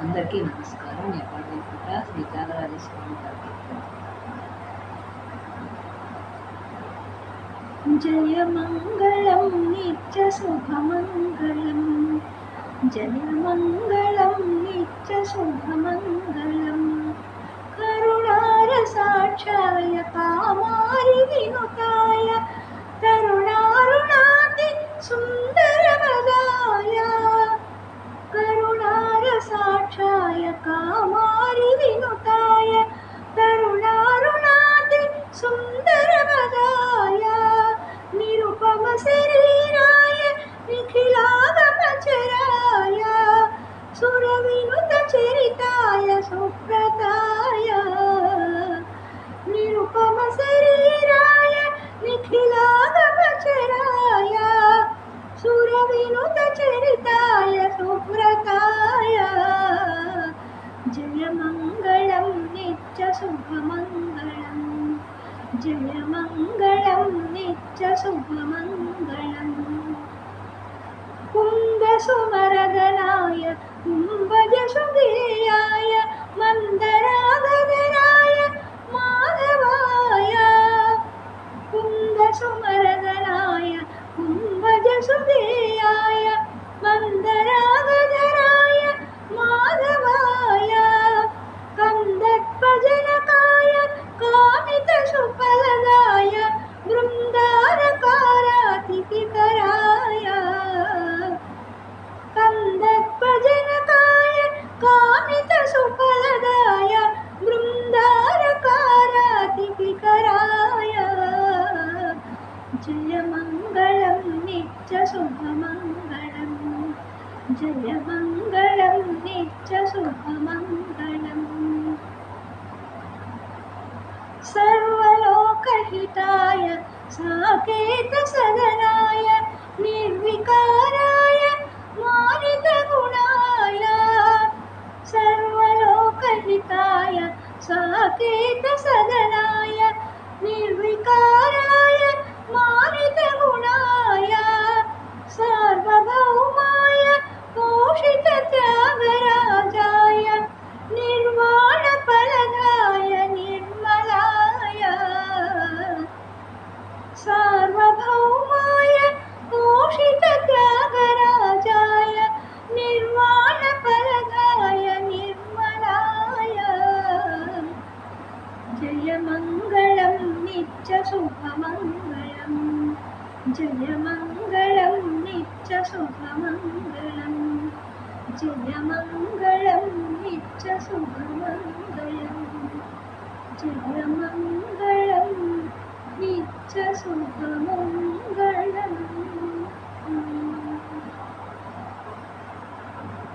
అందరికీ నమస్కారం. నేపాళ పూట శ్రీ త్యాగరాజ స్వామి గారి జయ మంగళం నిత్య శుభమంగళం, జయ మంగళం నిత్య శుభమంగళం. కరుణారసాక్షాయ కామారి వినుతాయ తరుణారుణాతి సుందరవదాయ. కరుణారసాక్షాయ కామారి వినుతాయ తరుణారుణాతి సుందరవదాయ. నిరుపమ శరీరాయ నిఖిలాగమచరాయ సురవినుత చరితాయ సుప్రతాయ. నిరుపమ శరీరాయ నిఖిలాగమచరాయ సురవినుత చరితాయ సుప్రతాయ. జయ మంగళం నిత్య శుభమంగళం, జయ మంగళం నిత్య శుభమంగళం. కుందసుమరదనాయ కుంభజసుగేయాయ మందరాగధరాయ మాధవాయ. కుందసుమరదనాయ కుంభజసుగేయాయ మందరాగధరాయ మాధవాయ. కందర్పజనకాయ కామిత సుఫలదాయ బృందారకారాతిథికరాయ. కందర్పజనకాయ కామిత సుఫలదాయ బృందారకారాతిథికరాయ. జయ మంగళం నిత్య శుభమంగళం, జయ మంగళం నిత్య శుభమంగళం. సర్వలోకహితాయ సాకేత సదనాయ నిర్వికారాయ మానిత గుణాయ. సర్వలోకహితాయ సాకేత సదనాయ నిర్వికారాయ మానిత గుణాయ. సార్వభౌమాయ పోషిత త్యాగరాజాయ నిర్వాణ ఫలదాయ నిర్మలాయ. సార్వభౌమాయ పోషిత త్యాగరాజాయ నిర్వాణ ఫలదాయ నిర్మలాయ. జయ మంగళం నిత్య శుభమంగళం, జయ మంగళం నిత్య శుభమంగళం, జయ మంగళం నిత్య శుభమంగళం, జయ